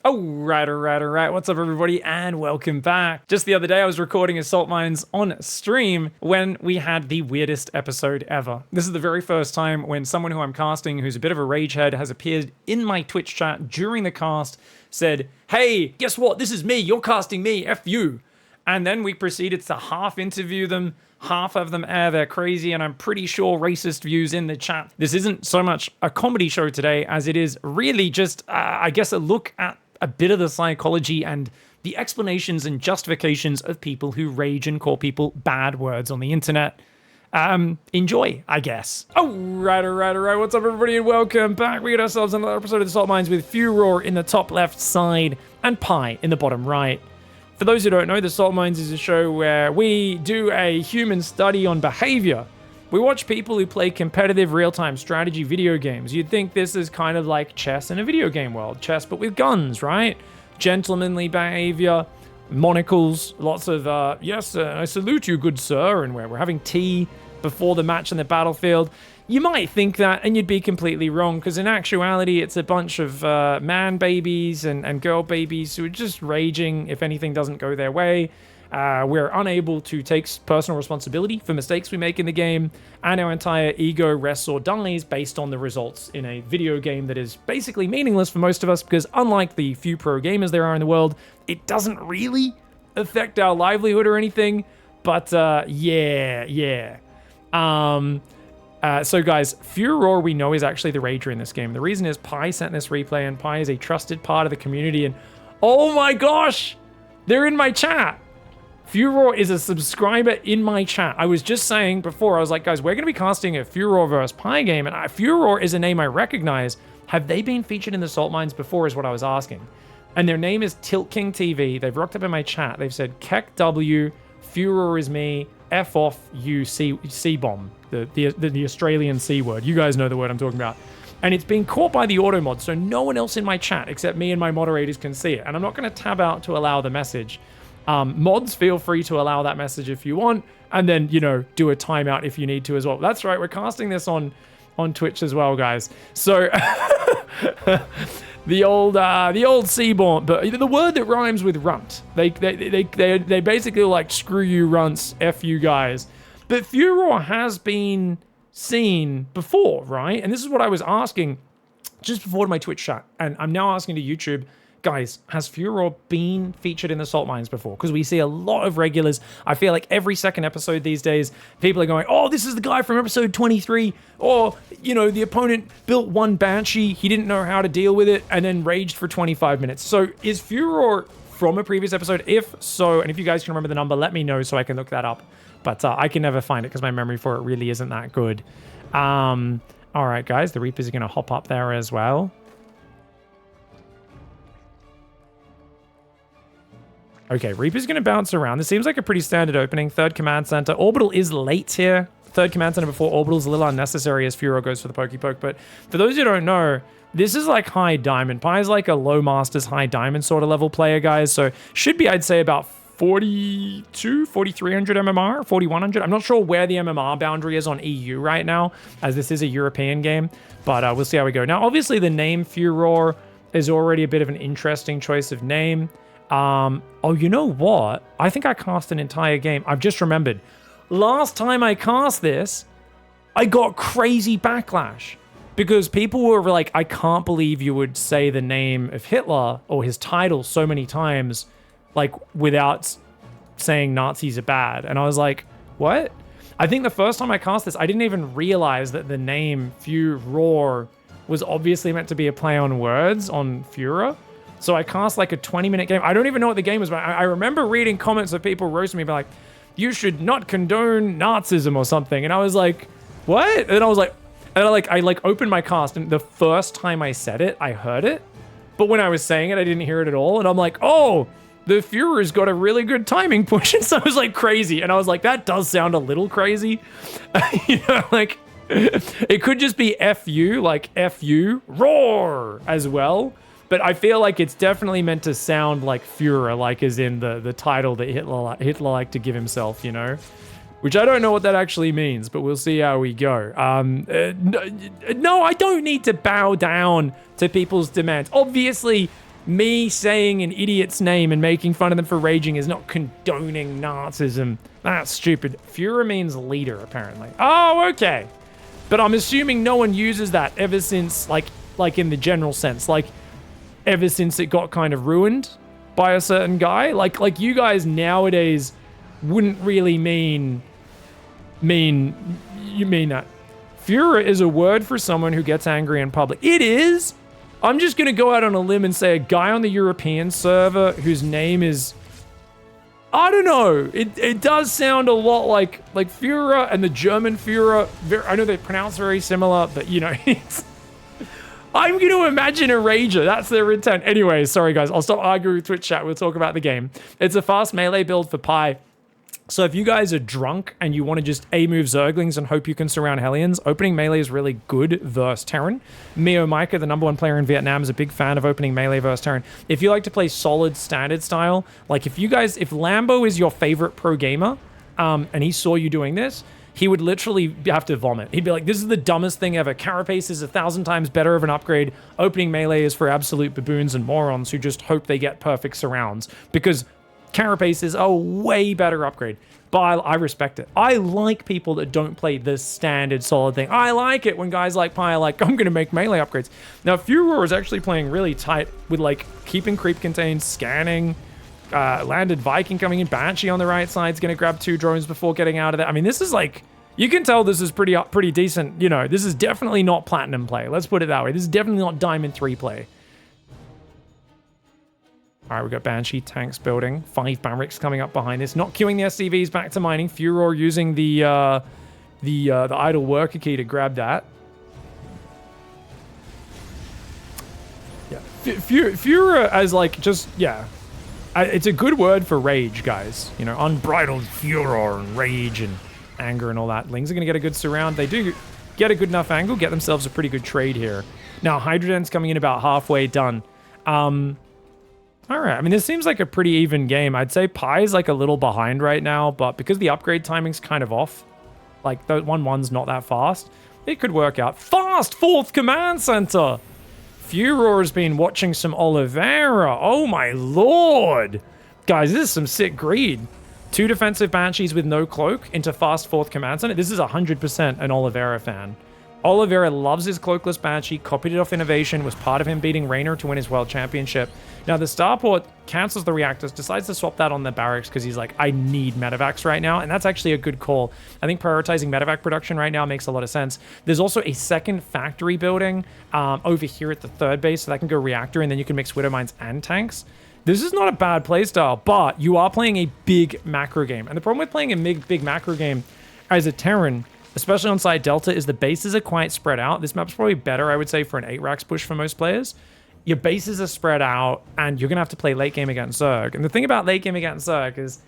Alright. What's up, everybody, and welcome back. Just the other day, I was recording Assault Mines on stream when we had the weirdest episode ever. This is the very first time when someone who I'm casting, who's a bit of a ragehead, has appeared in my Twitch chat during the cast, said, "Hey, guess what? This is me. You're casting me. F you." And then we proceeded to half interview them. Half of them they're crazy, and I'm pretty sure racist views in the chat. This isn't so much a comedy show today as it is really just, I guess, a look at a bit of the psychology and the explanations and justifications of people who rage and call people bad words on the internet. Enjoy, I guess. Alright. What's up, everybody, and welcome back. We got ourselves another episode of Assault Mines with Furor in the top left side and Pi in the bottom right. For those who don't know, the Assault Mines is a show where we do a human study on behavior. We watch people who play competitive real-time strategy video games. You'd think this is kind of like chess in a video game world. Chess, but with guns, right? Gentlemanly behavior, monocles, lots of, yes, I salute you, good sir, and we're having tea before the match in the battlefield. You might think that, and you'd be completely wrong, because in actuality, it's a bunch of man babies and girl babies who are just raging if anything doesn't go their way. We're unable to take personal responsibility for mistakes we make in the game, and our entire ego rests or dies based on the results in a video game that is basically meaningless for most of us, because unlike the few pro gamers there are in the world, it doesn't really affect our livelihood or anything. But yeah. So guys, Furor we know is actually the rager in this game. The reason is Pi sent this replay, and Pi is a trusted part of the community, and oh my gosh, they're in my chat. Furor is a subscriber in my chat. I was just saying before, I was like, guys, we're going to be casting a Furor versus Pi game, and Furor is a name I recognize. Have they been featured in the Assault Mines before is what I was asking. And their name is Tilt King TV. They've rocked up in my chat. They've said, Keck W, Furor is me, F off you, C-bomb. The Australian C word. You guys know the word I'm talking about. And it's been caught by the auto mod, so no one else in my chat except me and my moderators can see it. And I'm not going to tab out to allow the message. Mods, feel free to allow that message if you want, and then, you know, do a timeout if you need to as well. That's right, we're casting this on Twitch as well, guys. So the old C-bomb, but the word that rhymes with runt. They basically like, screw you runts, F you guys. But Furor has been seen before, right? And this is what I was asking just before my Twitch chat, and I'm now asking to YouTube, guys, has Furor been featured in the Assault Mines before? Because we see a lot of regulars. I feel like every second episode these days, people are going, oh, this is the guy from episode 23. Or, you know, the opponent built one Banshee, he didn't know how to deal with it, and then raged for 25 minutes. So is Furor from a previous episode? If so, and if you guys can remember the number, let me know so I can look that up. But I can never find it because my memory for it really isn't that good. All right, guys, the Reapers are going to hop up there as well. Okay, Reaper's going to bounce around. This seems like a pretty standard opening. Third command center. Orbital is late here. Third command center before Orbital's a little unnecessary as Furor goes for the pokey poke. But for those who don't know, this is like high diamond. Pi is like a low masters, high diamond sort of level player, guys. So should be, I'd say, about 4,300 MMR, 4,100. I'm not sure where the MMR boundary is on EU right now, as this is a European game. But we'll see how we go. Now, obviously, the name Furor is already a bit of an interesting choice of name. Oh, you know what? I think I cast an entire game. I've just remembered. Last time I cast this, I got crazy backlash because people were like, I can't believe you would say the name of Hitler or his title so many times, like without saying Nazis are bad. And I was like, what? I think the first time I cast this, I didn't even realize that the name Furor was obviously meant to be a play on words on Führer. So I cast like a 20-minute game. I don't even know what the game was, but I remember reading comments of people roasting me, like, you should not condone Nazism or something. And I was like, what? And I was like, and I opened my cast, and the first time I said it, I heard it. But when I was saying it, I didn't hear it at all. And I'm like, oh, the Führer's got a really good timing push. And so I was like, crazy. And I was like, that does sound a little crazy. You know, like, it could just be FU, like FU, roar as well. But I feel like it's definitely meant to sound like Führer, like as in the title that Hitler liked to give himself, you know? Which I don't know what that actually means, but we'll see how we go. No, I don't need to bow down to people's demands. Obviously, Me saying an idiot's name and making fun of them for raging is not condoning Nazism. That's stupid. Führer means leader, apparently. Oh, okay. But I'm assuming no one uses that ever since, like in the general sense, like ever since it got kind of ruined by a certain guy. Like you guys nowadays wouldn't really mean that. Führer is a word for someone who gets angry in public. It is. I'm just going to go out on a limb and say a guy on the European server whose name is... I don't know. It does sound a lot like Führer and the German Führer. I know they pronounce very similar, but you know, I'm going to imagine a rager. That's their intent. Anyway, sorry guys. I'll stop arguing with Twitch chat. We'll talk about the game. It's a fast melee build for Pi. So if you guys are drunk and you want to just A-move Zerglings and hope you can surround Hellions, opening melee is really good versus Terran. Mio Micah, the #1 player in Vietnam, is a big fan of opening melee versus Terran. If you like to play solid standard style, like if Lambo is your favorite pro gamer, and he saw you doing this, he would literally have to vomit. He'd be like, this is the dumbest thing ever. Carapace is 1,000 times better of an upgrade. Opening melee is for absolute baboons and morons who just hope they get perfect surrounds. Because Carapace is a way better upgrade, but I respect it. I like people that don't play the standard solid thing. I like it when guys like Pi are like, I'm going to make melee upgrades. Now, Furor is actually playing really tight with like keeping creep contained, scanning, landed Viking coming in, Banshee on the right side is going to grab 2 drones before getting out of there. I mean, this is like, you can tell this is pretty decent. You know, this is definitely not platinum play. Let's put it that way. This is definitely not diamond 3 play. All right, we've got Banshee tanks building. 5 barracks coming up behind this. Not queuing the SCVs back to mining. Furor using the idle worker key to grab that. Yeah, Furor as like just, yeah. It's a good word for rage, guys. You know, unbridled furor and rage and anger and all that. Lings are going to get a good surround. They do get a good enough angle, get themselves a pretty good trade here. Now, Hydroden's coming in about halfway done. All right, I mean, this seems like a pretty even game. I'd say Pi is like a little behind right now, but because the upgrade timing's kind of off, like the 1-1's not that fast, it could work out. Fast 4th command center! Furor has been watching some Oliveira. Oh my lord! Guys, this is some sick greed. 2 defensive Banshees with no cloak into fast 4th command center. This is 100% an Oliveira fan. Oliveira loves his cloakless Banshee, copied it off Innovation, was part of him beating Raynor to win his world championship. Now the Starport cancels the reactors, decides to swap that on the barracks because he's like, I need medevacs right now, and that's actually a good call. I think prioritizing medevac production right now makes a lot of sense. There's also a second factory building over here at the 3rd base, so that can go reactor, and then you can mix Widow Mines and tanks. This is not a bad playstyle, but you are playing a big macro game. And the problem with playing a big macro game as a Terran, especially on side Delta, is the bases are quite spread out. This map's probably better, I would say, for an 8 racks push for most players. Your bases are spread out, and you're going to have to play late game against Zerg. And the thing about late game against Zerg is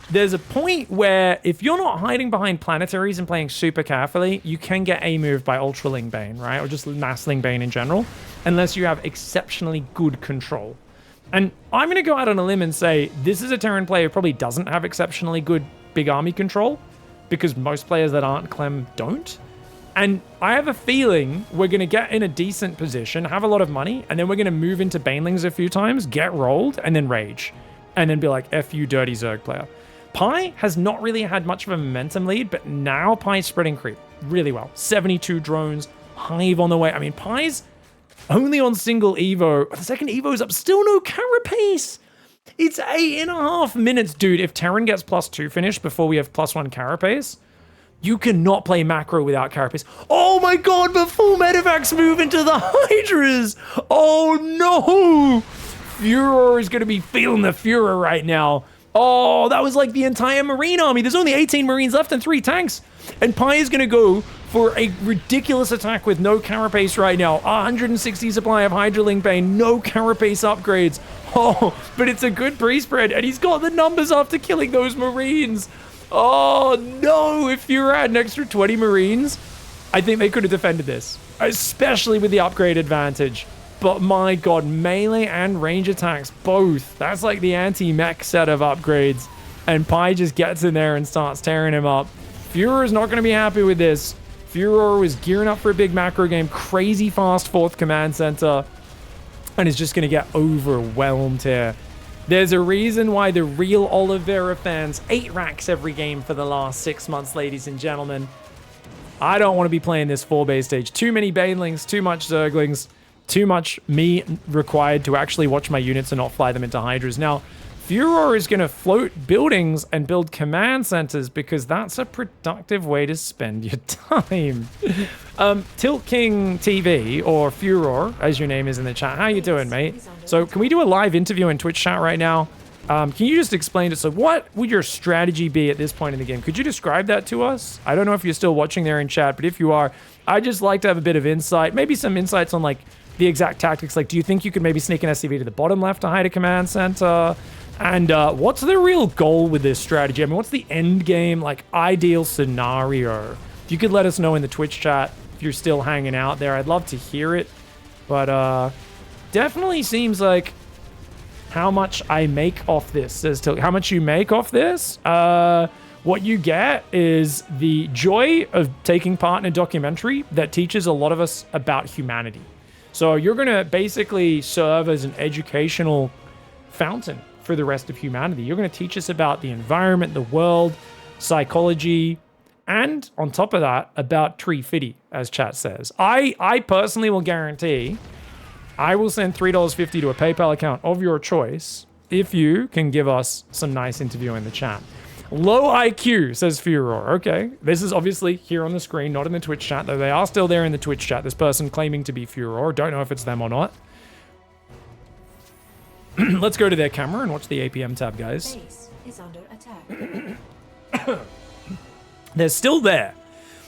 there's a point where if you're not hiding behind planetaries and playing super carefully, you can get A-moved by Ultraling Bane, right? Or just Massling Bane in general, unless you have exceptionally good control. And I'm going to go out on a limb and say this is a Terran player who probably doesn't have exceptionally good big army control, because most players that aren't Clem don't. And I have a feeling we're going to get in a decent position, have a lot of money, and then we're going to move into Banelings a few times, get rolled, and then rage. And then be like, F you, dirty Zerg player. Pi has not really had much of a momentum lead, but now Pi's spreading creep really well. 72 drones, Hive on the way. I mean, Pi's only on single Evo. The second Evo's up, still no Carapace. It's 8.5 minutes, dude. If Terran gets +2 finish before we have +1 Carapace, you cannot play macro without Carapace. Oh my god, but full medevacs move into the Hydras. Oh no. Furor is going to be feeling the Furor right now. Oh, that was like the entire Marine army. There's only 18 Marines left and 3 tanks. And Pi is going to go for a ridiculous attack with no Carapace right now. 160 supply of Hydraling Bane, no Carapace upgrades. Oh, but it's a good pre-spread, and he's got the numbers after killing those Marines. Oh, no. If you had an extra 20 Marines, I think they could have defended this, especially with the upgrade advantage. But my god, melee and range attacks, both. That's like the anti-mech set of upgrades. And Pi just gets in there and starts tearing him up. Furor is not going to be happy with this. Furor was gearing up for a big macro game. Crazy fast 4th command center. and is just going to get overwhelmed here. There's a reason why the real Oliveira fans 8 racks every game for the last 6 months, ladies and gentlemen. I don't want to be playing this 4-base stage. Too many Banelings, too much Zerglings, too much me required to actually watch my units and not fly them into Hydras. Now, Furor is going to float buildings and build command centers because that's a productive way to spend your time. Tilt King TV, or Furor, as your name is in the chat. How you doing, mate? So can we do a live interview in Twitch chat right now? Can you just explain it? So what would your strategy be at this point in the game? Could you describe that to us? I don't know if you're still watching there in chat, but if you are, I'd just like to have a bit of insight, maybe some insights on like the exact tactics. Like, do you think you could maybe sneak an SCV to the bottom left to hide a command center? And what's the real goal with this strategy? I mean, what's the end game, like, ideal scenario? If you could let us know in the Twitch chat if you're still hanging out there, I'd love to hear it. But definitely seems like how much I make off this. Says Tilt, how much you make off this? What you get is the joy of taking part in a documentary that teaches a lot of us about humanity. So you're going to basically serve as an educational fountain for the rest of humanity. You're going to teach us about the environment, the world, psychology, and on top of that, about Tree Fitty, as chat says. I personally will guarantee I will send $3.50 to a PayPal account of your choice if you can give us some nice interview in the chat. Low IQ, says Furor. Okay, this is obviously here on the screen, not in the Twitch chat, though they are still there in the Twitch chat. This person claiming to be Furor. Don't know if it's them or not. Let's go to their camera and watch the APM tab, guys. Base is under attack. They're still there.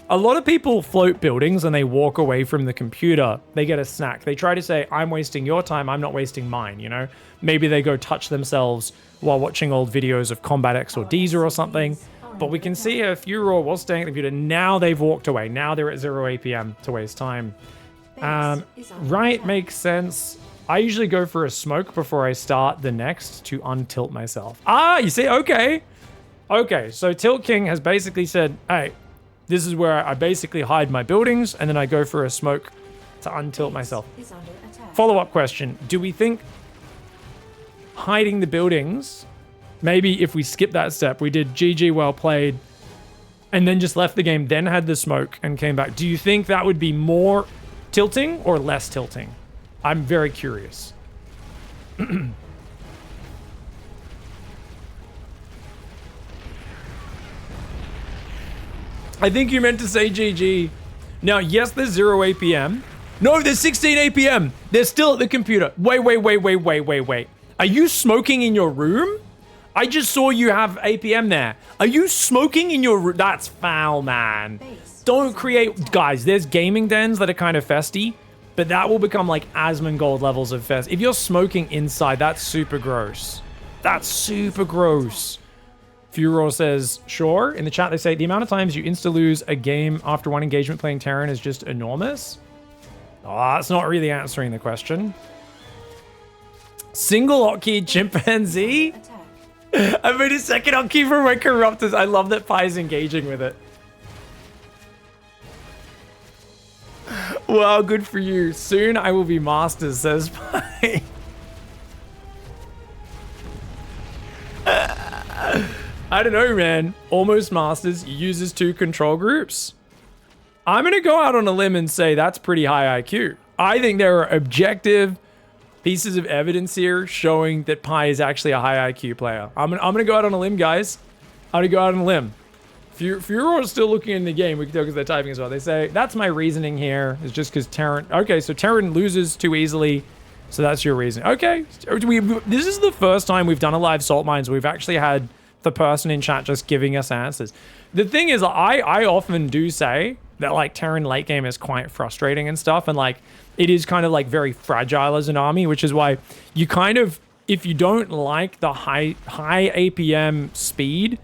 A lot of people float buildings and they walk away from the computer. They get a snack. They try to say, I'm wasting your time, I'm not wasting mine, you know? Maybe they go touch themselves while watching old videos of Combat X or Deezer or something. But we can see if Furor was staying at the computer, now they've walked away. Now they're at 0 APM to waste time. Right, makes sense. I usually go for a smoke before I start the next to untilt myself. Ah, you see? Okay. Okay, so Tilt King has basically said, hey, this is where I basically hide my buildings, and then I go for a smoke to untilt myself. Follow-up question. Do we think hiding the buildings, maybe if we skip that step, we did GG, well played, and then just left the game, then had the smoke and came back. Do you think that would be more tilting or less tilting? I'm very curious. I think you meant to say GG. Now, yes, there's 0 APM. No, there's 16 APM. They're still at the computer. Wait. Are you smoking in your room? I just saw you have APM there. Are you smoking in your room? That's foul, man. Don't create... Guys, there's gaming dens that are kind of festy, but that will become like Asmongold levels of fest. If you're smoking inside, that's super gross. That's super gross. Furor says, sure. In the chat, they say, the amount of times you insta-lose a game after one engagement playing Terran is just enormous. Oh, that's not really answering the question. Single hotkey chimpanzee? I made a second hotkey for my Corruptors. I love that Pi's engaging with it. Well, good for you. Soon I will be masters, says Pi. I don't know, man. Almost masters uses 2 control groups. I'm going to go out on a limb and say that's pretty high IQ. I think there are objective pieces of evidence here showing that Pi is actually a high IQ player. I'm gonna go out on a limb, guys. I'm gonna go out on a limb. Furor is still looking in the game. We can tell because they're typing as well. They say, that's my reasoning here. It's just because Terran... Okay, so Terran loses too easily. So that's your reason. Okay. This is the first time we've done a live Salt Mines where we've actually had the person in chat just giving us answers. The thing is, I often do say that, like, Terran late game is quite frustrating and stuff. And, like, it is kind of, like, very fragile as an army, which is why you kind of... If you don't like the high APM speed...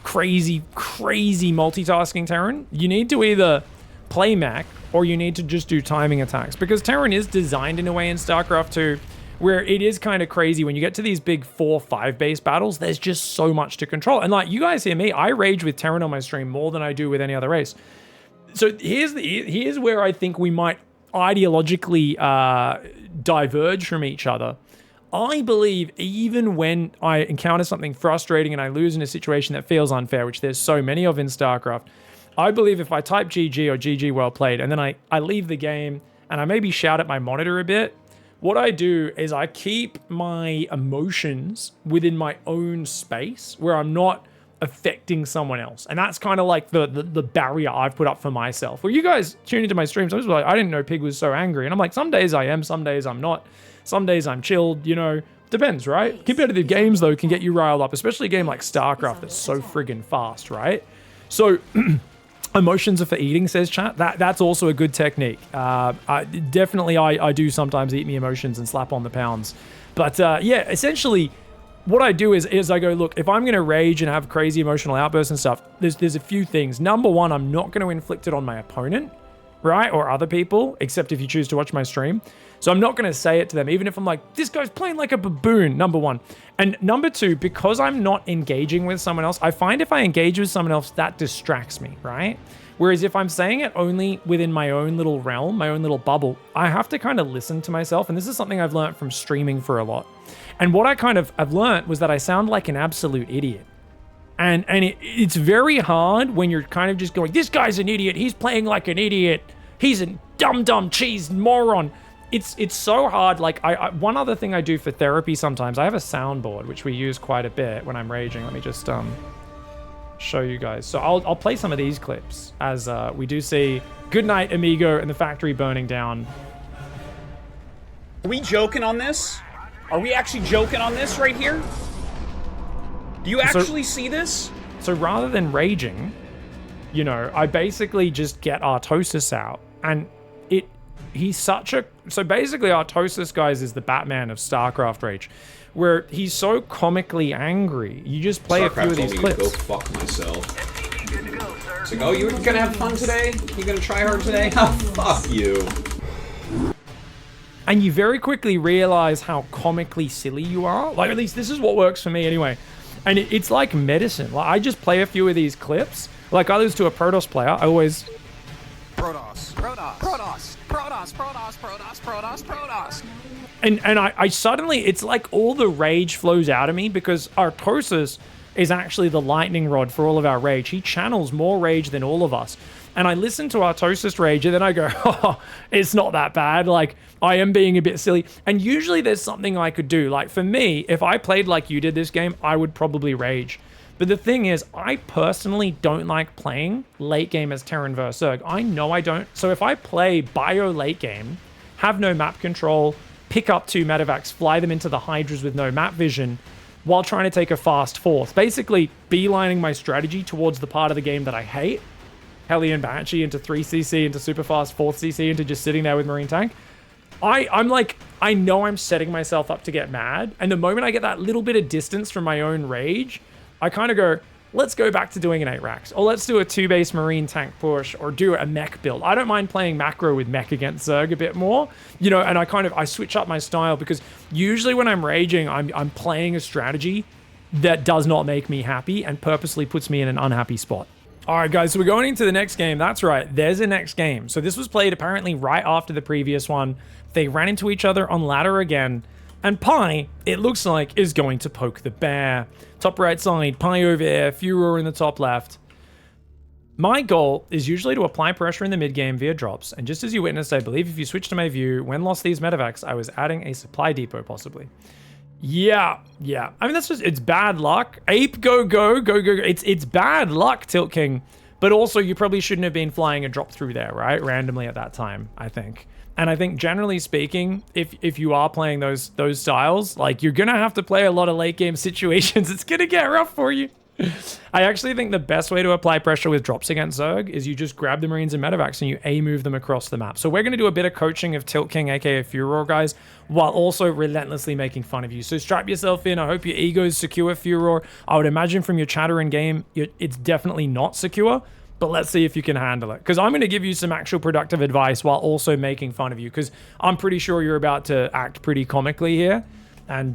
crazy multitasking Terran, you need to either play mech or you need to just do timing attacks, because Terran is designed in a way in StarCraft 2 where it is kind of crazy when you get to these big 4-5 base battles. There's just so much to control, and like you guys hear me, I rage with Terran on my stream more than I do with any other race. So here's where I think we might ideologically diverge from each other, I believe even when I encounter something frustrating and I lose in a situation that feels unfair, which there's so many of in StarCraft, I believe if I type GG or GG well played and then I leave the game and I maybe shout at my monitor a bit, what I do is I keep my emotions within my own space where I'm not affecting someone else. And that's kind of like the barrier I've put up for myself. Where you guys tune into my streams, I was like, I didn't know Pig was so angry. And I'm like, some days I am, some days I'm not. Some days I'm chilled, you know. Depends, right? Competitive games, though, can get you riled up, especially a game like StarCraft that's so friggin' fast, right? So... Emotions are for eating, says chat. That's also a good technique. Definitely, I do sometimes eat me emotions and slap on the pounds. But yeah, essentially, what I do is I go, look, if I'm going to rage and have crazy emotional outbursts and stuff, there's a few things. Number one, I'm not going to inflict it on my opponent, right? Or other people, except if you choose to watch my stream. So I'm not going to say it to them, even if I'm like, this guy's playing like a baboon, number one. And number two, because I'm not engaging with someone else, I find if I engage with someone else, that distracts me, right? Whereas if I'm saying it only within my own little realm, my own little bubble, I have to kind of listen to myself. And this is something I've learned from streaming for a lot. And what I've learned was that I sound like an absolute idiot. And it's very hard when you're kind of just going, this guy's an idiot. He's playing like an idiot. He's a dumb cheese moron. It's so hard. Like one other thing I do for therapy sometimes, I have a soundboard, which we use quite a bit when I'm raging. Let me just show you guys. So I'll play some of these clips as we do see Good Night Amigo and the factory burning down. Are we joking on this? Are we actually joking on this right here? Do you actually see this? So rather than raging, you know, I basically just get Artosis out, and he's such a... So basically Artosis, guys, is the Batman of StarCraft Rage, where he's so comically angry. You just play StarCraft a few of these clips. Go fuck myself. It's like, oh, you're gonna have fun today? You gonna try hard today? Oh, fuck you. And you very quickly realize how comically silly you are. Like, at least this is what works for me anyway. And it's like medicine. Like, I just play a few of these clips. Like, I lose to a Protoss player. I always... Protoss. And I suddenly, it's like all the rage flows out of me because Artosis is actually the lightning rod for all of our rage. He channels more rage than all of us. And I listen to Artosis rage and then I go, oh, it's not that bad. Like, I am being a bit silly. And usually there's something I could do. Like, for me, if I played like you did this game, I would probably rage. But the thing is, I personally don't like playing late game as Terran vs. Zerg. I know I don't. So if I play bio late game, have no map control, pick up 2 medevacs, fly them into the Hydras with no map vision, while trying to take a fast fourth, basically beelining my strategy towards the part of the game that I hate, Hellion Banshee into 3cc, into super fast 4th cc, into just sitting there with Marine Tank, I'm like, I know I'm setting myself up to get mad. And the moment I get that little bit of distance from my own rage, I kind of go, let's go back to doing an 8 racks, or let's do a 2-base Marine tank push, or do a mech build. I don't mind playing macro with mech against Zerg a bit more, you know, and I switch up my style because usually when I'm raging, I'm playing a strategy that does not make me happy and purposely puts me in an unhappy spot. All right, guys, so we're going into the next game. That's right, there's a next game. So this was played apparently right after the previous one. They ran into each other on ladder again. And Pi, it looks like, is going to poke the bear. Top right side, Pi over there, Furor in the top left. My goal is usually to apply pressure in the mid game via drops. And just as you witnessed, I believe if you switch to my view, when lost these medevacs, I was adding a supply depot possibly. Yeah. I mean, that's just, it's bad luck. Ape, go. It's bad luck, Tilt King. But also, you probably shouldn't have been flying a drop through there, right? Randomly at that time, I think. And I think generally speaking, if you are playing those styles, like, you're going to have to play a lot of late game situations. It's going to get rough for you. I actually think the best way to apply pressure with drops against Zerg is you just grab the Marines and medevacs and you A-move them across the map. So we're going to do a bit of coaching of Tilt King, aka Furor, guys, while also relentlessly making fun of you. So strap yourself in. I hope your ego is secure, Furor. I would imagine from your chatter in game, it's definitely not secure. But let's see if you can handle it. Because I'm going to give you some actual productive advice while also making fun of you. Because I'm pretty sure you're about to act pretty comically here. And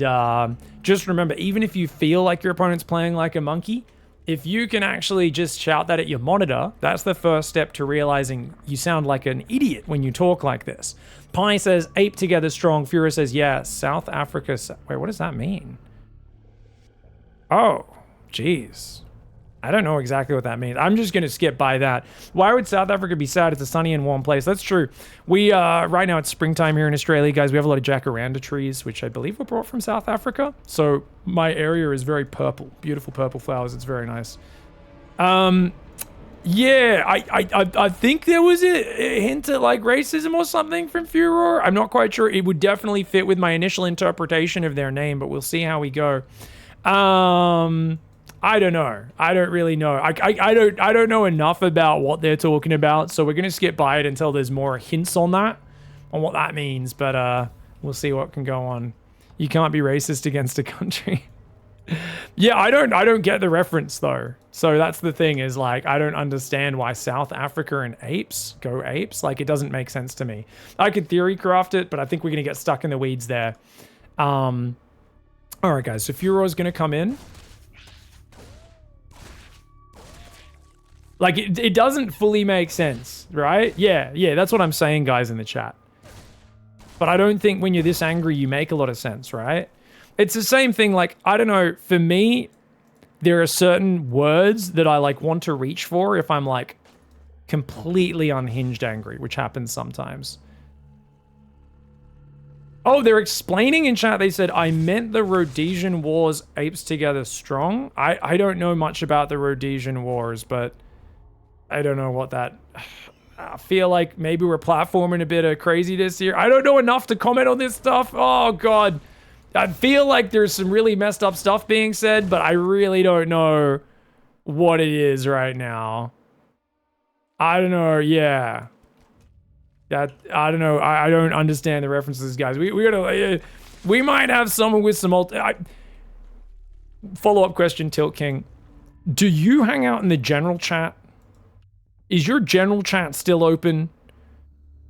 just remember, even if you feel like your opponent's playing like a monkey, if you can actually just shout that at your monitor, that's the first step to realizing you sound like an idiot when you talk like this. Pi says, ape together strong. Fura says, yeah, South Africa. Wait, what does that mean? Oh, geez. I don't know exactly what that means. I'm just going to skip by that. Why would South Africa be sad? It's a sunny and warm place. That's true. We, right now it's springtime here in Australia, guys. We have a lot of jacaranda trees, which I believe were brought from South Africa. So my area is very purple. Beautiful purple flowers. It's very nice. Yeah, I think there was a hint at like racism or something from Furor. I'm not quite sure. It would definitely fit with my initial interpretation of their name, but we'll see how we go. I don't know. I don't really know. I don't know enough about what they're talking about, so we're gonna skip by it until there's more hints on that, on what that means. But we'll see what can go on. You can't be racist against a country. Yeah, I don't get the reference though. So that's the thing, is like I don't understand why South Africa and apes go apes. Like it doesn't make sense to me. I could theory craft it, but I think we're gonna get stuck in the weeds there. All right, guys. So Furor's gonna come in. Like, it doesn't fully make sense, right? Yeah, that's what I'm saying, guys, in the chat. But I don't think when you're this angry, you make a lot of sense, right? It's the same thing, like, I don't know, for me, there are certain words that I, like, want to reach for if I'm, like, completely unhinged angry, which happens sometimes. Oh, they're explaining in chat, they said, I meant the Rhodesian Wars apes together strong. I don't know much about the Rhodesian Wars, but I don't know what that... I feel like maybe we're platforming a bit of craziness here. I don't know enough to comment on this stuff. Oh, God. I feel like there's some really messed up stuff being said, but I really don't know what it is right now. I don't know. Yeah. I don't know. I don't understand the references, guys. We might have someone with some... Follow-up question, Tilt King. Do you hang out in the general chat? Is your general chat still open?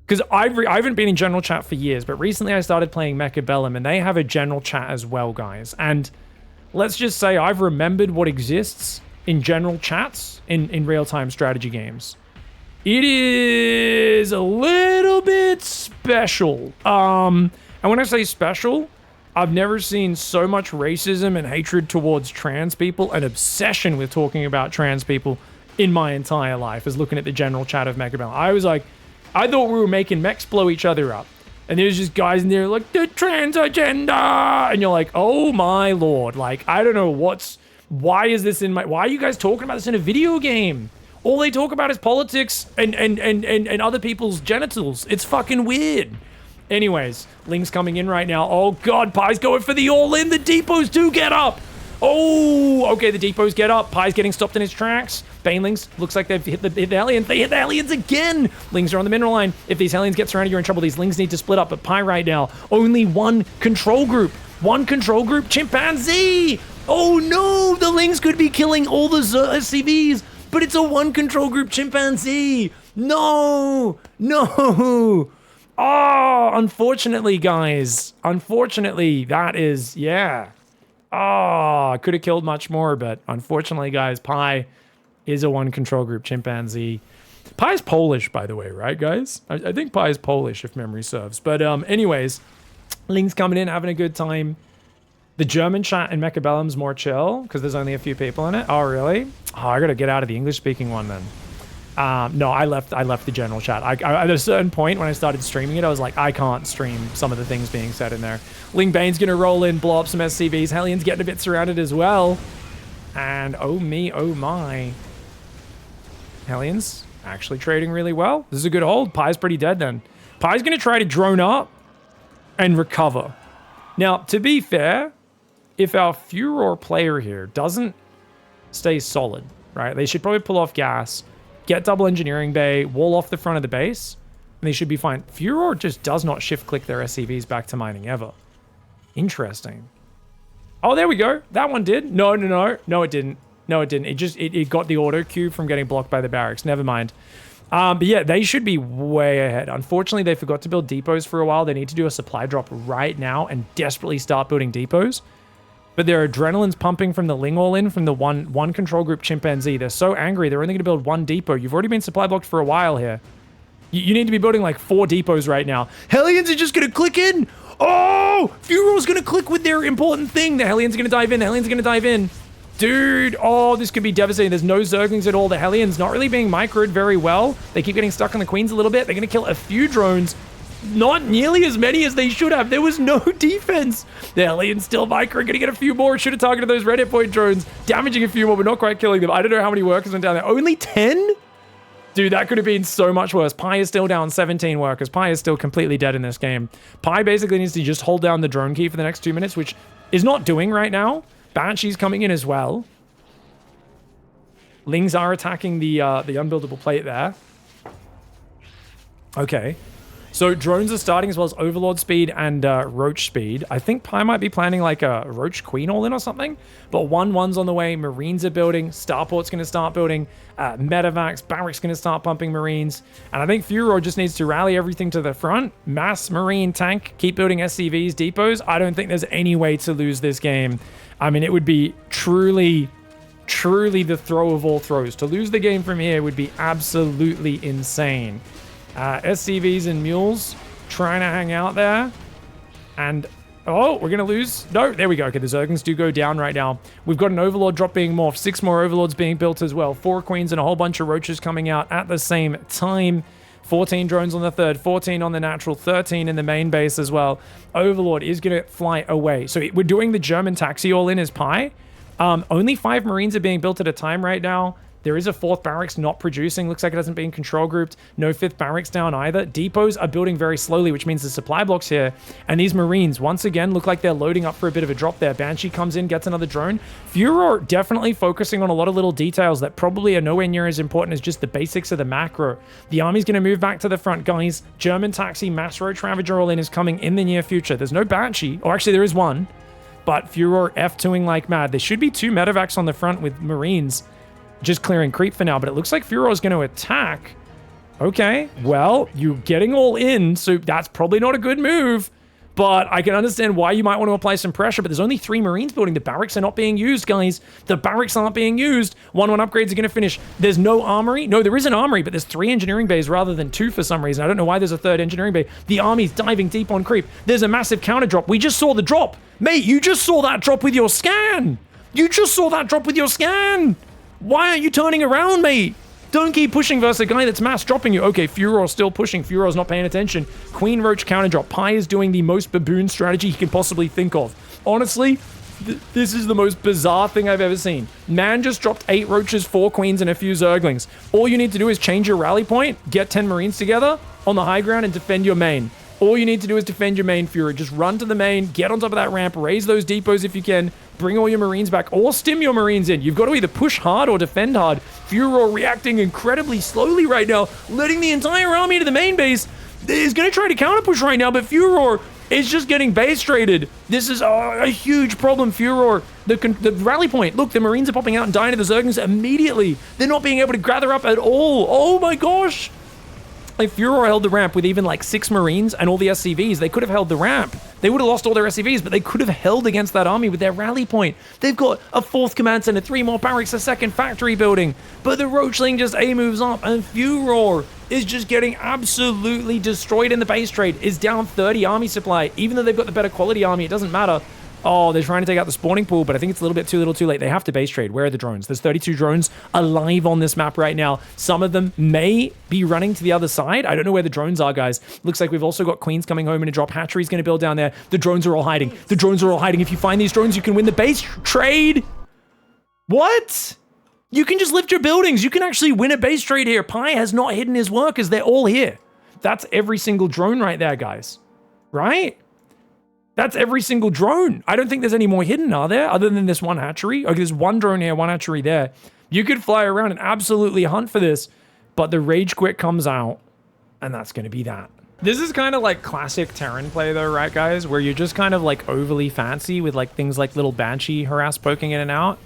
Because I haven't been in general chat for years, but recently I started playing Mechabellum, and they have a general chat as well, guys. And let's just say I've remembered what exists in general chats in real-time strategy games. It is a little bit special. And when I say special, I've never seen so much racism and hatred towards trans people, an obsession with talking about trans people in my entire life, as looking at the general chat of Mechabellum. I was like, I thought we were making mechs blow each other up. And there's just guys in there like, the trans agenda! And you're like, oh my lord. Like, I don't know why is this in my... Why are you guys talking about this in a video game? All they talk about is politics and other people's genitals. It's fucking weird. Anyways, Ling's coming in right now. Oh god, Pi's going for the all-in. The depots do get up. Oh, okay, the depots get up. Pi's getting stopped in his tracks. Banelings, looks like they've hit the Hellions. They hit the Hellions again. Lings are on the mineral line. If these Hellions get surrounded, you're in trouble. These Lings need to split up, but Pi right now, only one control group. One control group, Chimpanzee. Oh no, the Lings could be killing all the SCVs, but it's a one control group Chimpanzee. No. Oh, unfortunately, guys. Unfortunately, that is, yeah. Oh, I could have killed much more, but unfortunately, guys, Pi is a one control group Chimpanzee. Pi's Polish, by the way, right, guys? I think Pi is Polish, if memory serves. But anyways, Ling's coming in, having a good time. The German chat in Mechabellum's more chill, because there's only a few people in it. Oh, really? Oh, I gotta get out of the English-speaking one, then. No, I left the general chat. At a certain point when I started streaming it, I was like, I can't stream some of the things being said in there. Ling Bane's gonna roll in, blow up some SCVs. Hellions getting a bit surrounded as well. And oh me, oh my. Hellions actually trading really well. This is a good hold. Pi's pretty dead then. Pi's gonna try to drone up and recover. Now, to be fair, if our Furor player here doesn't stay solid, right? They should probably pull off gas, get double engineering bay, wall off the front of the base, and they should be fine. Furor just does not shift-click their SCVs back to mining ever. Interesting. Oh, there we go. That one did. No, it didn't. No, it didn't. It got the auto queue from getting blocked by the barracks. Never mind. But yeah, they should be way ahead. Unfortunately, they forgot to build depots for a while. They need to do a supply drop right now and desperately start building depots. but their adrenaline's pumping from the Ling all-in from the one control group chimpanzee. They're so angry, they're only going to build one depot. You've already been supply blocked for a while here. You need to be building like 4 depots right now. Hellions are just going to click in. Oh, Furor's going to click with their important thing. The Hellions are going to dive in. The Hellions are going to dive in. Dude, oh, this could be devastating. There's no Zerglings at all. The Hellions not really being microed very well. They keep getting stuck on the Queens a little bit. They're going to kill a few drones. Not nearly as many as they should have. There was no defense. The Hellions still micro, gonna get a few more. Should have targeted those red hit point drones. Damaging a few more, but not quite killing them. I don't know how many workers went down there. Only 10? Dude, that could have been so much worse. Pi is still down 17 workers. Pi is still completely dead in this game. Pi basically needs to just hold down the drone key for the next 2 minutes, which is not doing right now. Banshee's coming in as well. Lings are attacking the unbuildable plate there. Okay. So drones are starting as well as Overlord speed and Roach speed. I think Pi might be planning like a Roach Queen all-in or something. But 1-1's on the way. Marines are building. Starport's going to start building. Medevacs, Barracks going to start pumping Marines. And I think Furor just needs to rally everything to the front. Mass Marine tank. Keep building SCVs, depots. I don't think there's any way to lose this game. I mean, it would be truly the throw of all throws. To lose the game from here would be absolutely insane. SCVs and mules trying to hang out there. And, oh, we're going to lose. No, there we go. Okay, the Zerglings do go down right now. We've got an Overlord drop being morphed. 6 more Overlords being built as well. 4 Queens and a whole bunch of Roaches coming out at the same time. 14 drones on the third, 14 on the natural, 13 in the main base as well. Overlord is going to fly away. So we're doing the German taxi all in as Pi. Only 5 Marines are being built at a time right now. There is a 4th barracks not producing. Looks like it hasn't been control grouped. No 5th barracks down either. Depots are building very slowly, which means the supply blocks here. And these Marines, once again, look like they're loading up for a bit of a drop there. Banshee comes in, gets another drone. Furor definitely focusing on a lot of little details that probably are nowhere near as important as just the basics of the macro. The army's going to move back to the front, guys. German taxi, mass roach ravager all in is coming in the near future. There's no Banshee. Or actually, there is one. But Furor F2ing like mad. There should be 2 medevacs on the front with Marines. Just clearing creep for now, but it looks like Furor is going to attack. Okay, well, you're getting all in, so that's probably not a good move. But I can understand why you might want to apply some pressure, but there's only 3 Marines building. The barracks are not being used, guys. The barracks aren't being used. 1-1 upgrades are going to finish. There's no armory. No, there is an armory, but there's 3 engineering bays rather than 2 for some reason. I don't know why there's a 3rd engineering bay. The army's diving deep on creep. There's a massive counter drop. We just saw the drop. Mate, you just saw that drop with your scan. You just saw that drop with your scan. Why aren't you turning around, mate? Don't keep pushing versus a guy that's mass dropping you. Okay, Furor's still pushing. Furor's not paying attention. Queen Roach counter drop. Pi is doing the most baboon strategy he can possibly think of. Honestly, this is the most bizarre thing I've ever seen. Man just dropped 8 Roaches, 4 Queens, and a few Zerglings. All you need to do is change your rally point, get 10 Marines together on the high ground, and defend your main. All you need to do is defend your main, Furor. Just run to the main, get on top of that ramp, raise those depots if you can, bring all your Marines back, or stim your Marines in. You've got to either push hard or defend hard. Furor reacting incredibly slowly right now, letting the entire army to the main base. Is going to try to counter push right now, but Furor is just getting base traded. This is a huge problem, Furor. The rally point. Look, the Marines are popping out and dying to the Zerglings immediately. They're not being able to gather up at all. Oh my gosh. If Furor held the ramp with even like 6 Marines and all the SCVs, they could have held the ramp. They would have lost all their SCVs, but they could have held against that army with their rally point. They've got a 4th command center, 3 more barracks, a 2nd factory building. But the Roachling just A moves up, and Furor is just getting absolutely destroyed in the base trade. Is down 30 army supply. Even though they've got the better quality army, it doesn't matter. Oh, they're trying to take out the spawning pool, but I think it's a little bit too little too late. They have to base trade. Where are the drones? There's 32 drones alive on this map right now. Some of them may be running to the other side. I don't know where the drones are, guys. Looks like we've also got Queens coming home in a drop. Hatchery's going to build down there. The drones are all hiding. The drones are all hiding. If you find these drones, you can win the base trade. What? You can just lift your buildings. You can actually win a base trade here. Pi has not hidden his workers. They're all here. That's every single drone right there, guys. Right? That's every single drone. I don't think there's any more hidden, are there? Other than this one hatchery? Okay, there's 1 drone here, 1 hatchery there. You could fly around and absolutely hunt for this, but the rage quit comes out, and that's going to be that. This is kind of like classic Terran play though, right, guys? Where you're just kind of like overly fancy with like things like little Banshee harass poking in and out.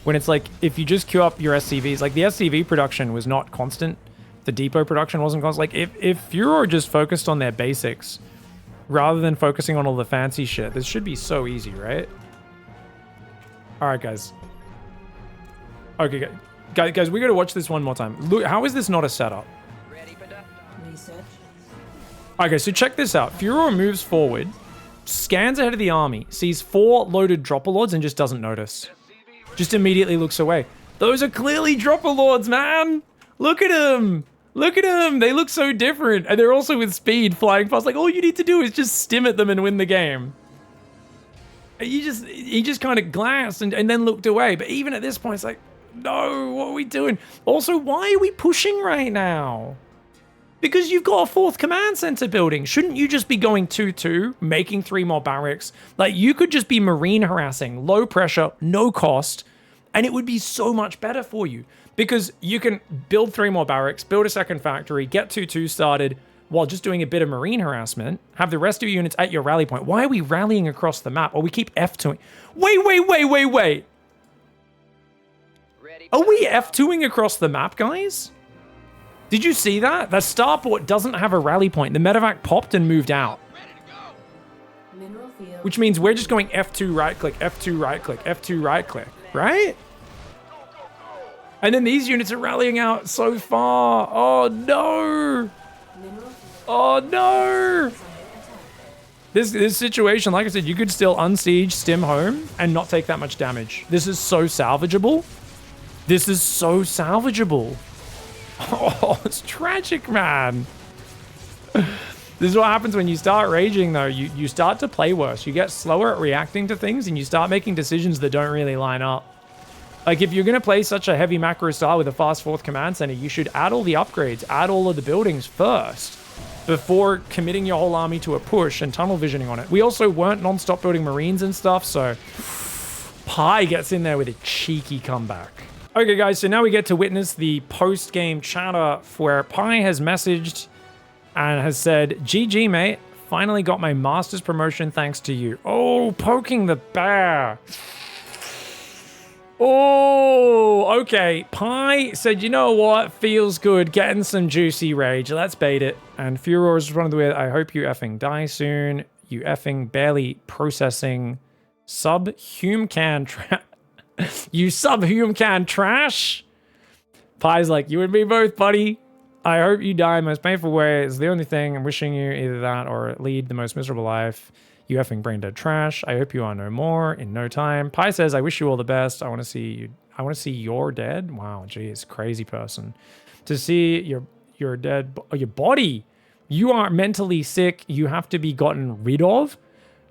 When it's like, if you just queue up your SCVs, like the SCV production was not constant. The depot production wasn't constant. Like if Furor just focused on their basics, rather than focusing on all the fancy shit. This should be so easy, right? All right, guys. Okay, guys, we got to watch this one more time. Look, how is this not a setup? Research. Okay, so check this out. Furor moves forward, scans ahead of the army, sees 4 loaded dropper lords and just doesn't notice. Just immediately looks away. Those are clearly dropper lords, man. Look at them. Look at them. They look so different. And they're also with speed, flying past. Like, all you need to do is just stim at them and win the game. He just kind of glanced and then looked away. But even at this point, it's like, no, what are we doing? Also, why are we pushing right now? Because you've got a 4th command center building. Shouldn't you just be going 2-2, making 3 more barracks? Like, you could just be marine harassing, low pressure, no cost, and it would be so much better for you. Because you can build 3 more barracks, build a 2nd factory, get 2-2 started, while just doing a bit of marine harassment, have the rest of your units at your rally point. Why are we rallying across the map? Or we keep F2ing. Wait. Are we F2ing across the map, guys? Did you see that? The starport doesn't have a rally point. The medevac popped and moved out. Mineral field. Which means we're just going F2 right click, F2 right click, F2 right click, right? And then these units are rallying out so far. Oh no! Mineral field. Oh no! Is under attack. This situation, like I said, you could still unsiege, stim home, and not take that much damage. This is so salvageable. This is so salvageable. Oh, it's tragic, man. This is what happens when you start raging, though. You start to play worse. You get slower at reacting to things, and you start making decisions that don't really line up. Like, if you're going to play such a heavy macro style with a fast 4th command center, you should add all the upgrades, add all of the buildings first, before committing your whole army to a push and tunnel visioning on it. We also weren't non-stop building marines and stuff, so Pi gets in there with a cheeky comeback. Okay, guys, so now we get to witness the post-game chatter where Pi has messaged and has said, GG, mate. Finally got my master's promotion thanks to you. Oh, poking the bear. Oh, okay. Pi said, you know what? Feels good. Getting some juicy rage. Let's bait it. And Furor is responding with, I hope you effing die soon. You effing barely processing sub-hum-can you sub-hum-can trash. Pi's like, you and me both, buddy. I hope you die most painful way. It's the only thing I'm wishing you, either that or lead the most miserable life. You effing brain dead trash. I hope you are no more in no time. Pi says, I wish you all the best. I want to see you. I want to see you're dead. Wow, geez, crazy person. To see your dead, your body. You are mentally sick. You have to be gotten rid of.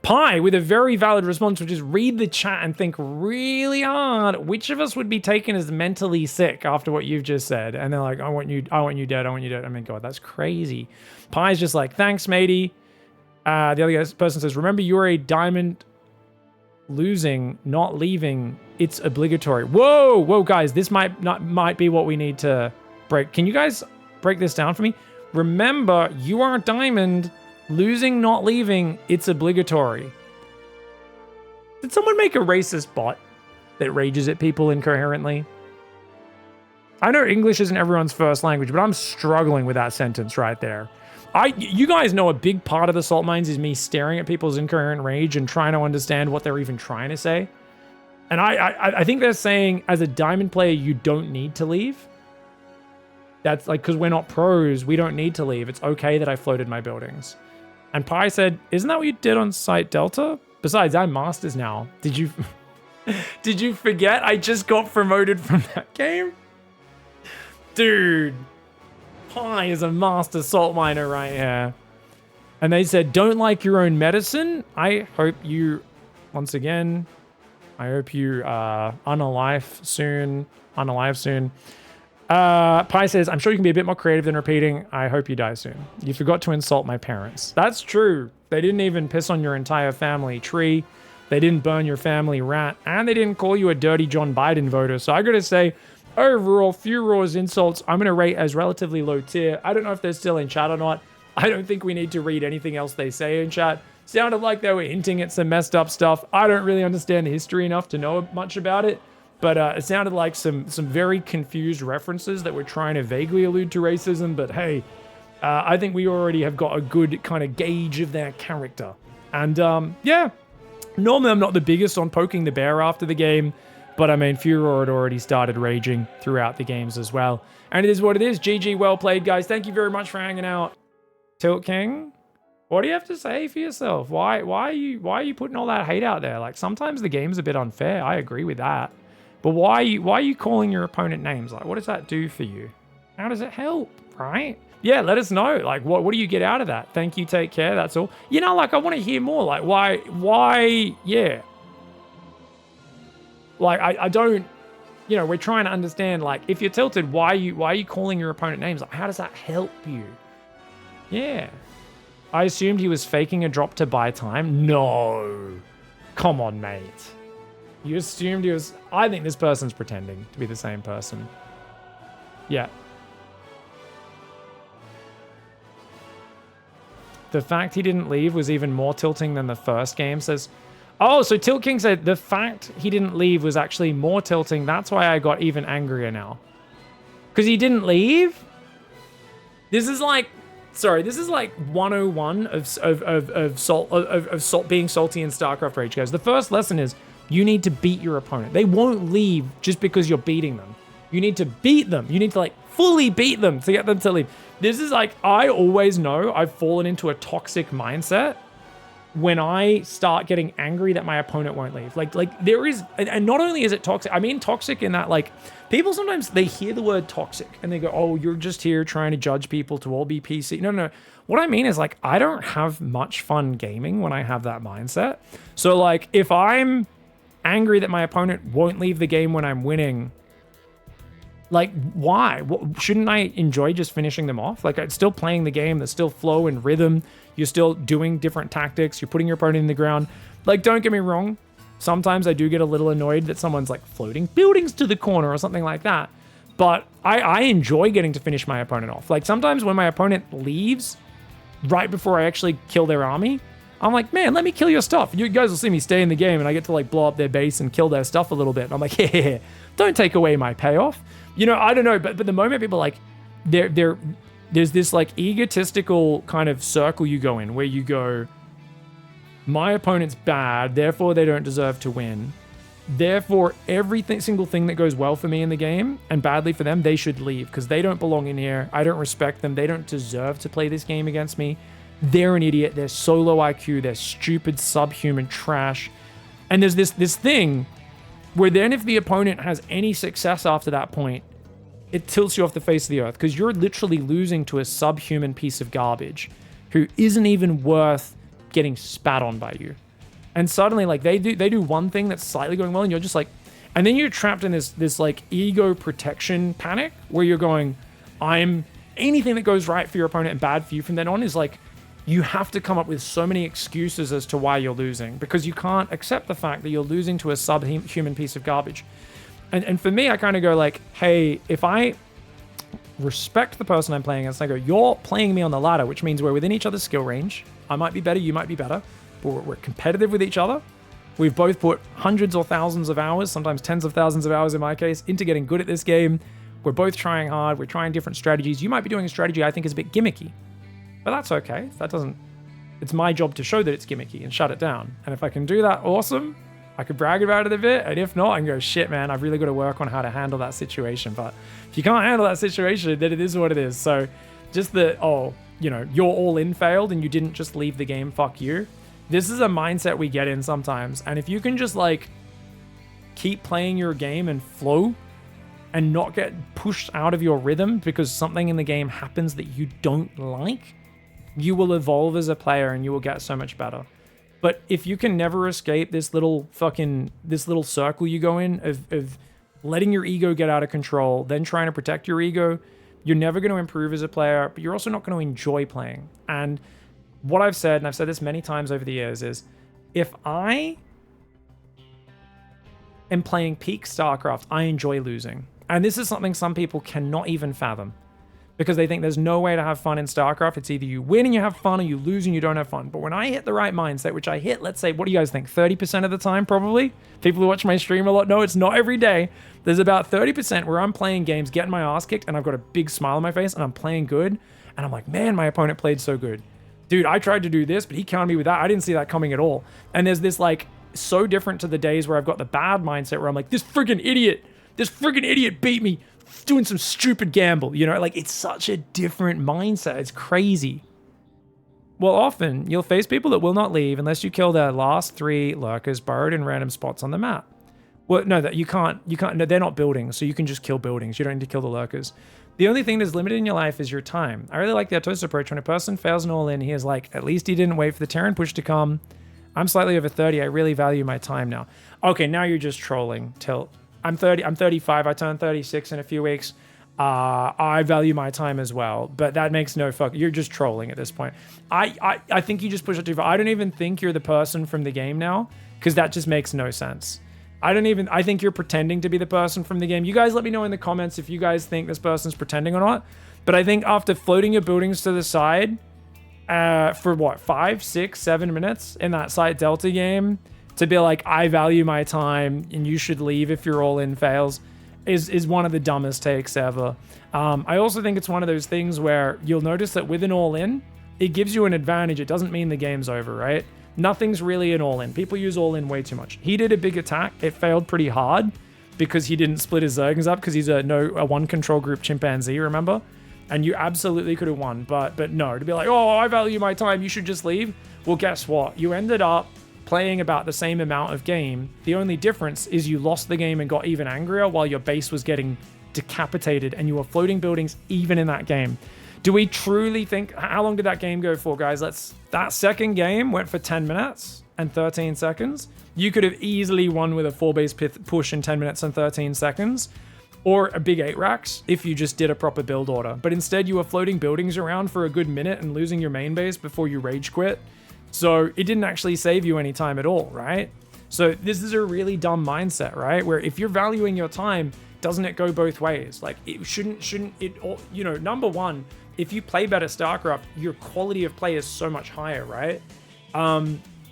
Pi with a very valid response, which is read the chat and think really hard. Which of us would be taken as mentally sick after what you've just said? And they're like, I want you dead. I want you dead. I mean, God, that's crazy. Pi's just like, thanks, matey. The other person says, remember, you're a diamond losing, not leaving. It's obligatory. Whoa, guys, this might be what we need to break. Can you guys break this down for me? Remember, you are a diamond. Losing, not leaving, it's obligatory. Did someone make a racist bot that rages at people incoherently? I know English isn't everyone's first language, but I'm struggling with that sentence right there. You guys know a big part of the Salt Mines is me staring at people's incoherent rage and trying to understand what they're even trying to say. And I think they're saying, as a diamond player, you don't need to leave. That's like, because we're not pros, we don't need to leave. It's okay that I floated my buildings. And Pi said, isn't that what you did on Site Delta? Besides, I'm Masters now. Did you forget I just got promoted from that game? Dude, Pi is a master salt miner right here. And they said, don't like your own medicine? I hope you, once again, I hope you unalive soon. Pi says, I'm sure you can be a bit more creative than repeating, I hope you die soon. You forgot to insult my parents. That's true. They didn't even piss on your entire family tree. They didn't burn your family rat. And they didn't call you a dirty John Biden voter. So I gotta say, overall, Furor's insults, I'm gonna rate as relatively low tier. I don't know if they're still in chat or not. I don't think we need to read anything else they say in chat. Sounded like they were hinting at some messed up stuff. I don't really understand the history enough to know much about it. But it sounded like some very confused references that were trying to vaguely allude to racism. But hey, I think we already have got a good kind of gauge of their character. And yeah, Normally, I'm not the biggest on poking the bear after the game, but I mean, Furor had already started raging throughout the games as well. And it is what it is. GG, well played, guys. Thank you very much for hanging out. Tilt King, what do you have to say for yourself? Why are you putting all that hate out there? Like, sometimes the game's a bit unfair. I agree with that. But why are you calling your opponent names? Like, what does that do for you? How does it help, right? Yeah, let us know. Like, what do you get out of that? Thank you, take care, that's all. You know, like, I want to hear more. Like, why, yeah. Like, I don't, you know, we're trying to understand, like, if you're tilted, why are you calling your opponent names? Like, how does that help you? Yeah. I assumed he was faking a drop to buy time. No. Come on, mate. You assumed he was... I think this person's pretending to be the same person. Yeah. The fact he didn't leave was even more tilting than the first game, says... Oh, so Tilt King said the fact he didn't leave was actually more tilting. That's why I got even angrier now. Because he didn't leave? This is like... Sorry, this is like 101 of being salty in StarCraft Rage, guys. The first lesson is you need to beat your opponent. They won't leave just because you're beating them. You need to beat them. You need to like fully beat them to get them to leave. This is like, I always know I've fallen into a toxic mindset when I start getting angry that my opponent won't leave. Like there is, and not only is it toxic, I mean toxic in that like, people sometimes, they hear the word toxic and they go, oh, you're just here trying to judge people to all be PC. No. What I mean is like, I don't have much fun gaming when I have that mindset. So like, if I'm angry that my opponent won't leave the game when I'm winning, like, why? Shouldn't I enjoy just finishing them off? Like, it's still playing the game. There's still flow and rhythm. You're still doing different tactics. You're putting your opponent in the ground. Like, don't get me wrong. Sometimes I do get a little annoyed that someone's, like, floating buildings to the corner or something like that. But I enjoy getting to finish my opponent off. Like, sometimes when my opponent leaves right before I actually kill their army, I'm like, man, let me kill your stuff. You guys will see me stay in the game, and I get to, like, blow up their base and kill their stuff a little bit. And I'm like, yeah, don't take away my payoff. You know, I don't know, but the moment people like, there's this like egotistical kind of circle you go in where you go, my opponent's bad, therefore they don't deserve to win. Therefore, single thing that goes well for me in the game and badly for them, they should leave because they don't belong in here. I don't respect them. They don't deserve to play this game against me. They're an idiot. They're solo IQ. They're stupid, subhuman trash. And there's this thing where then if the opponent has any success after that point, it tilts you off the face of the earth because you're literally losing to a subhuman piece of garbage who isn't even worth getting spat on by you. And suddenly, like, they do one thing that's slightly going well, and you're just like, and then you're trapped in this like ego protection panic where you're going, anything that goes right for your opponent and bad for you from then on is like, you have to come up with so many excuses as to why you're losing because you can't accept the fact that you're losing to a subhuman piece of garbage. And for me, I kind of go like, hey, if I respect the person I'm playing against, I go, you're playing me on the ladder, which means we're within each other's skill range. I might be better, you might be better, but we're competitive with each other. We've both put hundreds or thousands of hours, sometimes tens of thousands of hours in my case, into getting good at this game. We're both trying hard. We're trying different strategies. You might be doing a strategy I think is a bit gimmicky. But that's okay. It's my job to show that it's gimmicky and shut it down. And if I can do that, awesome. I could brag about it a bit. And if not, I can go, shit, man, I've really got to work on how to handle that situation. But if you can't handle that situation, then it is what it is. So just you're all in failed and you didn't just leave the game, fuck you. This is a mindset we get in sometimes. And if you can just like keep playing your game and flow and not get pushed out of your rhythm because something in the game happens that you don't like, you will evolve as a player and you will get so much better. But if you can never escape this little circle you go in of letting your ego get out of control, then trying to protect your ego, you're never going to improve as a player, but you're also not going to enjoy playing. And what I've said, and I've said this many times over the years, is if I am playing peak StarCraft, I enjoy losing. And this is something some people cannot even fathom because they think there's no way to have fun in StarCraft. It's either you win and you have fun or you lose and you don't have fun. But when I hit the right mindset, which I hit, let's say, what do you guys think? 30% of the time, probably? People who watch my stream a lot know it's not every day. There's about 30% where I'm playing games, getting my ass kicked, and I've got a big smile on my face and I'm playing good. And I'm like, man, my opponent played so good. Dude, I tried to do this, but he countered me with that. I didn't see that coming at all. And there's this like so different to the days where I've got the bad mindset where I'm like, this friggin' idiot beat me doing some stupid gamble. You know, like it's such a different mindset. It's crazy. Well, often you'll face people that will not leave unless you kill their last 3 lurkers burrowed in random spots on the map. Well, no, that you can't, no, they're not buildings, so you can just kill buildings. You don't need to kill the lurkers. The only thing that's limited in your life is your time. I really like the Atos approach. When a person fails an all-in, he is like, at least he didn't wait for the Terran push to come. I'm slightly over 30. I really value my time now. Okay, now you're just trolling. Tilt. I'm 35. I turn 36 in a few weeks. I value my time as well, but that makes no fuck. You're just trolling at this point. I think you just push it too far. I don't even think you're the person from the game now, because that just makes no sense. I think you're pretending to be the person from the game. You guys let me know in the comments if you guys think this person's pretending or not. But I think after floating your buildings to the side for what, 5, 6, 7 minutes in that site Delta game, to be like, I value my time and you should leave if your all-in fails, is one of the dumbest takes ever. I also think it's one of those things where you'll notice that with an all-in, it gives you an advantage. It doesn't mean the game's over, right? Nothing's really an all-in. People use all-in way too much. He did a big attack. It failed pretty hard because he didn't split his Zergans up because he's a one control group chimpanzee, remember? And you absolutely could have won, but no, to be like, oh, I value my time, you should just leave. Well, guess what? You ended up playing about the same amount of game. The only difference is you lost the game and got even angrier while your base was getting decapitated and you were floating buildings even in that game. Do we truly think, how long did that game go for, guys? That second game went for 10 minutes and 13 seconds. You could have easily won with a 4-base push in 10 minutes and 13 seconds, or a big 8 racks if you just did a proper build order. But instead you were floating buildings around for a good minute and losing your main base before you rage quit. So it didn't actually save you any time at all, right? So this is a really dumb mindset, right? Where if you're valuing your time, doesn't it go both ways? Like it shouldn't it, you know, number one, if you play better StarCraft, your quality of play is so much higher, right?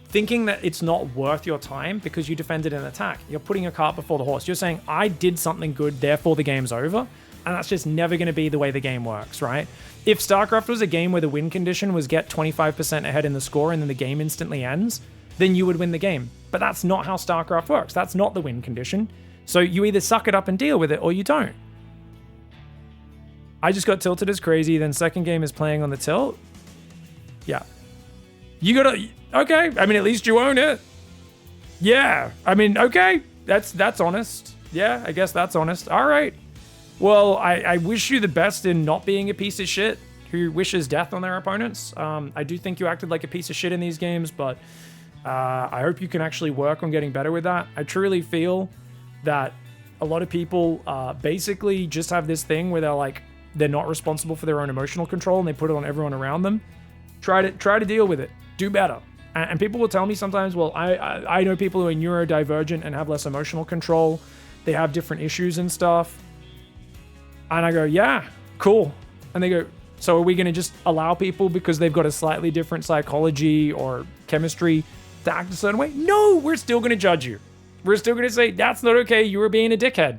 Thinking that it's not worth your time because you defended an attack. You're putting a cart before the horse. You're saying, I did something good, therefore the game's over. And that's just never going to be the way the game works, right? If StarCraft was a game where the win condition was get 25% ahead in the score and then the game instantly ends, then you would win the game. But that's not how StarCraft works. That's not the win condition. So you either suck it up and deal with it or you don't. I just got tilted as crazy, then second game is playing on the tilt. Yeah. You gotta, okay. I mean, at least you own it. Yeah. I mean, okay. That's honest. Yeah, I guess that's honest. All right. Well, I wish you the best in not being a piece of shit who wishes death on their opponents. I do think you acted like a piece of shit in these games, but I hope you can actually work on getting better with that. I truly feel that a lot of people basically just have this thing where they're like, they're not responsible for their own emotional control and they put it on everyone around them. Try to deal with it. Do better. And people will tell me sometimes, well, I know people who are neurodivergent and have less emotional control. They have different issues and stuff. And I go, yeah, cool. And they go, so are we going to just allow people because they've got a slightly different psychology or chemistry to act a certain way? No, we're still going to judge you. We're still going to say, that's not okay. You were being a dickhead.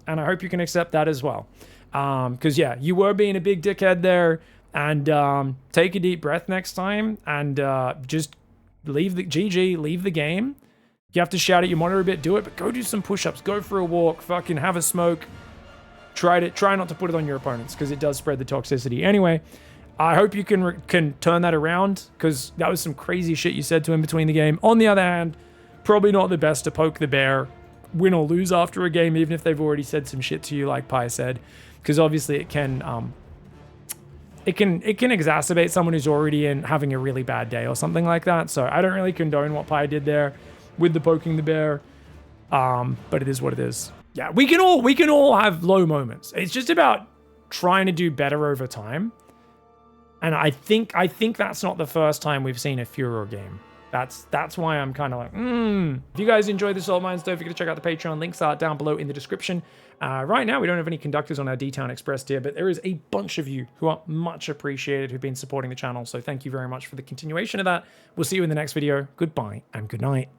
And I hope you can accept that as well. Because yeah, you were being a big dickhead there, and take a deep breath next time and just leave the game. You have to shout at your monitor a bit, do it, but go do some push-ups, go for a walk, fucking have a smoke. Try not to put it on your opponents because it does spread the toxicity. Anyway, I hope you can turn that around because that was some crazy shit you said to him between the game. On the other hand, probably not the best to poke the bear, win or lose after a game, even if they've already said some shit to you, like Pi said. Because obviously it can exacerbate someone who's already having a really bad day or something like that. So I don't really condone what Pi did there with the poking the bear. But it is what it is. Yeah, we can all have low moments. It's just about trying to do better over time. And I think that's not the first time we've seen a Furor game. That's why I'm kind of like, If you guys enjoyed this Salt Mines, don't forget to check out the Patreon. Links are down below in the description. Right now, we don't have any conductors on our D-Town Express tier, but there is a bunch of you who are much appreciated who've been supporting the channel. So thank you very much for the continuation of that. We'll see you in the next video. Goodbye and good night.